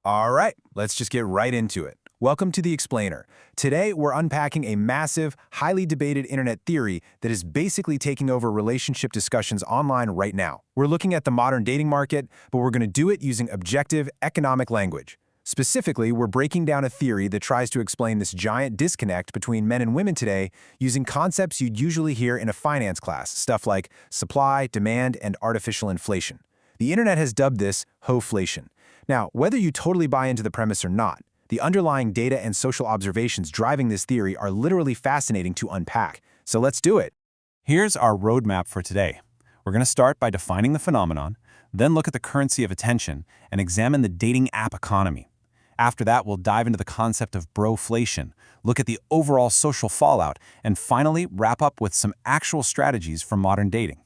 All right, let's just get right into it. Welcome to The Explainer. Today, we're unpacking a massive, highly debated internet theory that is basically taking over relationship discussions online right now. We're looking at the modern dating market, but we're going to do it using objective, economic language. Specifically, we're breaking down a theory that tries to explain this giant disconnect between men and women today using concepts you'd usually hear in a finance class, stuff like supply, demand, and artificial inflation. The internet has dubbed this Ho3fl. Now, whether you totally buy into the premise or not, the underlying data and social observations driving this theory are literally fascinating to unpack. So let's do it. Here's our roadmap for today. We're going to start by defining the phenomenon, then look at the currency of attention, and examine the dating app economy. After that, we'll dive into the concept of broflation, look at the overall social fallout, and finally wrap up with some actual strategies for modern dating.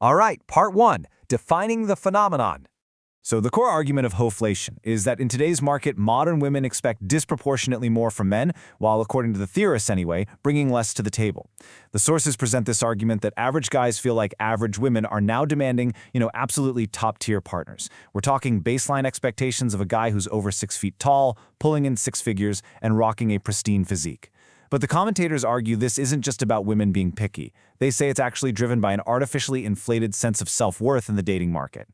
All right, part one, defining the phenomenon. So the core argument of Ho3fl is that in today's market, modern women expect disproportionately more from men, while according to the theorists anyway, bringing less to the table. The sources present this argument that average guys feel like average women are now demanding, absolutely top-tier partners. We're talking baseline expectations of a guy who's over 6 feet tall, pulling in six figures, and rocking a pristine physique. But the commentators argue this isn't just about women being picky. They say it's actually driven by an artificially inflated sense of self-worth in the dating market.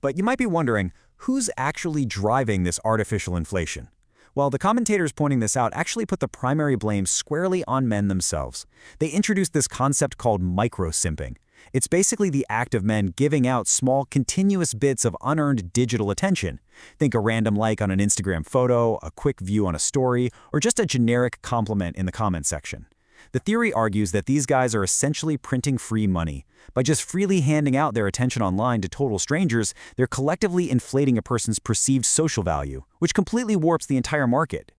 But you might be wondering, who's actually driving this artificial inflation? Well, the commentators pointing this out actually put the primary blame squarely on men themselves. They introduced this concept called micro-simping. It's basically the act of men giving out small, continuous bits of unearned digital attention. Think a random like on an Instagram photo, a quick view on a story, or just a generic compliment in the comment section. The theory argues that these guys are essentially printing free money. By just freely handing out their attention online to total strangers, they're collectively inflating a person's perceived social value, which completely warps the entire market.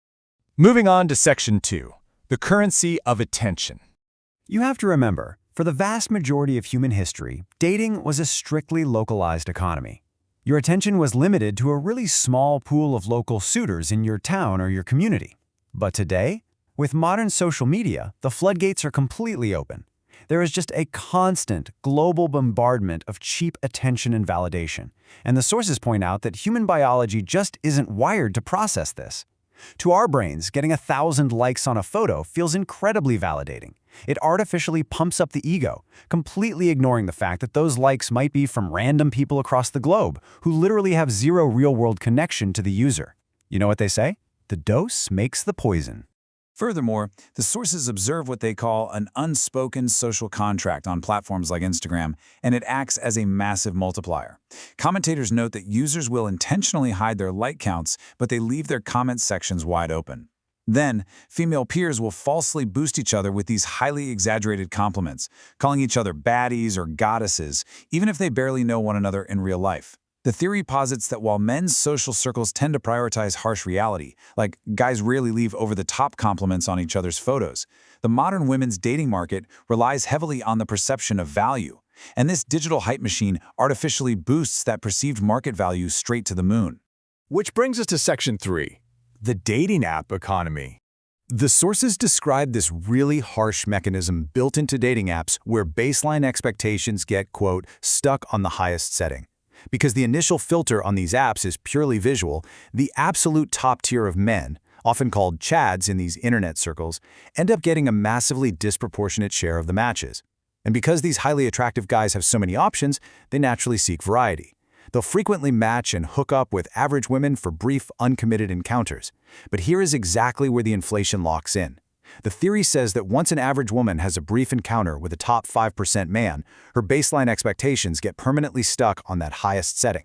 Moving on to Section 2, the currency of attention. You have to remember, for the vast majority of human history, dating was a strictly localized economy. Your attention was limited to a really small pool of local suitors in your town or your community. But today, with modern social media, the floodgates are completely open. There is just a constant global bombardment of cheap attention and validation, and the sources point out that human biology just isn't wired to process this. To our brains, getting 1,000 likes on a photo feels incredibly validating. It artificially pumps up the ego, completely ignoring the fact that those likes might be from random people across the globe who literally have zero real-world connection to the user. You know what they say? The dose makes the poison. Furthermore, the sources observe what they call an unspoken social contract on platforms like Instagram, and it acts as a massive multiplier. Commentators note that users will intentionally hide their like counts, but they leave their comment sections wide open. Then, female peers will falsely boost each other with these highly exaggerated compliments, calling each other baddies or goddesses, even if they barely know one another in real life. The theory posits that while men's social circles tend to prioritize harsh reality, like guys rarely leave over-the-top compliments on each other's photos, the modern women's dating market relies heavily on the perception of value. And this digital hype machine artificially boosts that perceived market value straight to the moon. Which brings us to Section 3, the dating app economy. The sources describe this really harsh mechanism built into dating apps where baseline expectations get, quote, stuck on the highest setting. Because the initial filter on these apps is purely visual, the absolute top tier of men, often called chads in these internet circles, end up getting a massively disproportionate share of the matches. And because these highly attractive guys have so many options, they naturally seek variety. They'll frequently match and hook up with average women for brief, uncommitted encounters. But here is exactly where the inflation locks in. The theory says that once an average woman has a brief encounter with a top 5% man, her baseline expectations get permanently stuck on that highest setting.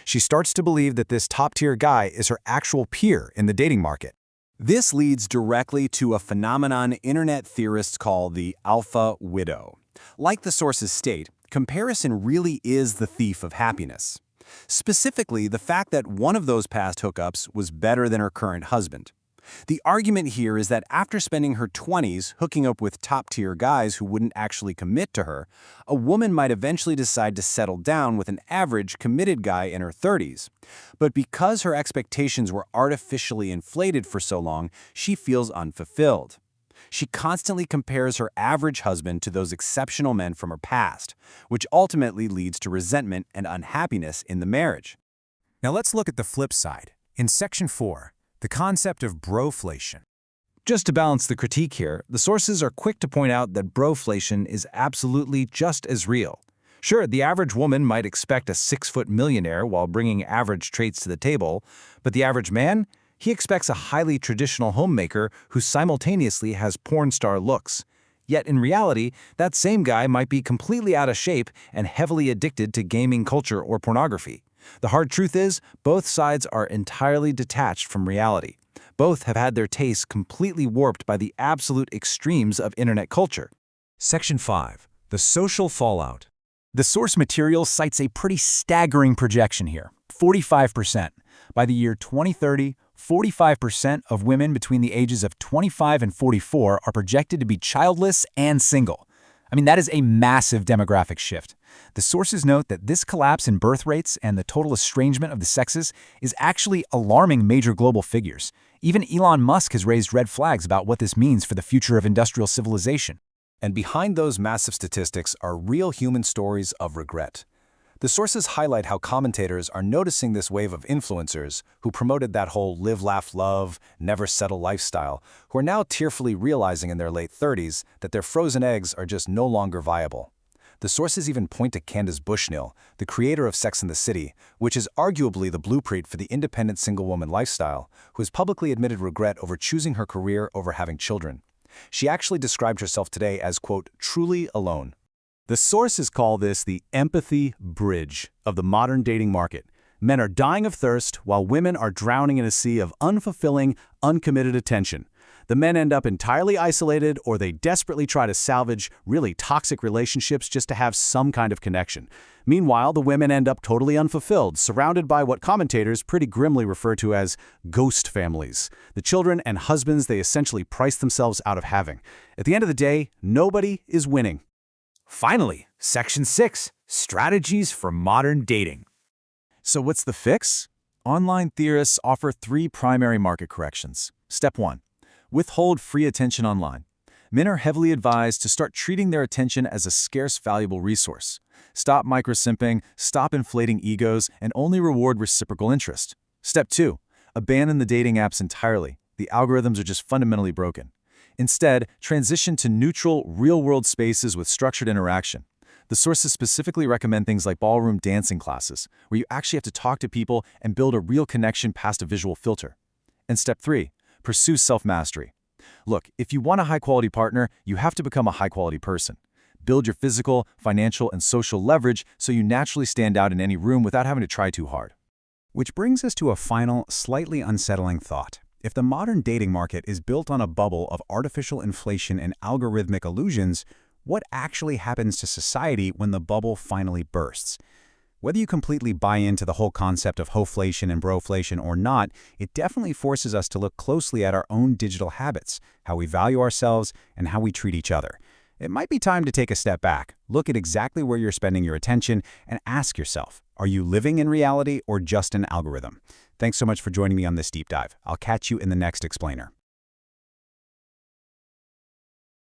She starts to believe that this top-tier guy is her actual peer in the dating market. This leads directly to a phenomenon internet theorists call the alpha widow. Like the sources state, comparison really is the thief of happiness. Specifically, the fact that one of those past hookups was better than her current husband. The argument here is that after spending her 20s hooking up with top-tier guys who wouldn't actually commit to her, a woman might eventually decide to settle down with an average, committed guy in her 30s. But because her expectations were artificially inflated for so long, she feels unfulfilled. She constantly compares her average husband to those exceptional men from her past, which ultimately leads to resentment and unhappiness in the marriage. Now let's look at the flip side. In Section 4, the concept of broflation. Just to balance the critique here, the sources are quick to point out that broflation is absolutely just as real. Sure, the average woman might expect a 6-foot millionaire while bringing average traits to the table, but the average man? He expects a highly traditional homemaker who simultaneously has porn star looks. Yet in reality, that same guy might be completely out of shape and heavily addicted to gaming culture or pornography. The hard truth is, both sides are entirely detached from reality. Both have had their tastes completely warped by the absolute extremes of internet culture. Section 5. The social fallout. The source material cites a pretty staggering projection here, 45%. By the year 2030, 45% of women between the ages of 25 and 44 are projected to be childless and single. I mean, that is a massive demographic shift. The sources note that this collapse in birth rates and the total estrangement of the sexes is actually alarming major global figures. Even Elon Musk has raised red flags about what this means for the future of industrial civilization. And behind those massive statistics are real human stories of regret. The sources highlight how commentators are noticing this wave of influencers who promoted that whole live, laugh, love, never settle lifestyle, who are now tearfully realizing in their late 30s that their frozen eggs are just no longer viable. The sources even point to Candace Bushnell, the creator of Sex and the City, which is arguably the blueprint for the independent single woman lifestyle, who has publicly admitted regret over choosing her career over having children. She actually described herself today as, quote, truly alone. The sources call this the empathy bridge of the modern dating market. Men are dying of thirst while women are drowning in a sea of unfulfilling, uncommitted attention. The men end up entirely isolated, or they desperately try to salvage really toxic relationships just to have some kind of connection. Meanwhile, the women end up totally unfulfilled, surrounded by what commentators pretty grimly refer to as ghost families, the children and husbands they essentially price themselves out of having. At the end of the day, nobody is winning. Finally, Section 6, Strategies for Modern Dating. So what's the fix? Online theorists offer 3 primary market corrections. Step 1. Withhold free attention online. Men are heavily advised to start treating their attention as a scarce, valuable resource. Stop microsimping, stop inflating egos, and only reward reciprocal interest. Step 2. Abandon the dating apps entirely. The algorithms are just fundamentally broken. Instead, transition to neutral, real-world spaces with structured interaction. The sources specifically recommend things like ballroom dancing classes, where you actually have to talk to people and build a real connection past a visual filter. And Step 3. Pursue self-mastery. Look, if you want a high-quality partner, you have to become a high-quality person. Build your physical, financial, and social leverage so you naturally stand out in any room without having to try too hard. Which brings us to a final, slightly unsettling thought. If the modern dating market is built on a bubble of artificial inflation and algorithmic illusions, what actually happens to society when the bubble finally bursts? Whether you completely buy into the whole concept of Ho3fl and broflation or not, it definitely forces us to look closely at our own digital habits, how we value ourselves, and how we treat each other. It might be time to take a step back, look at exactly where you're spending your attention, and ask yourself, are you living in reality or just an algorithm? Thanks so much for joining me on this deep dive. I'll catch you in the next explainer.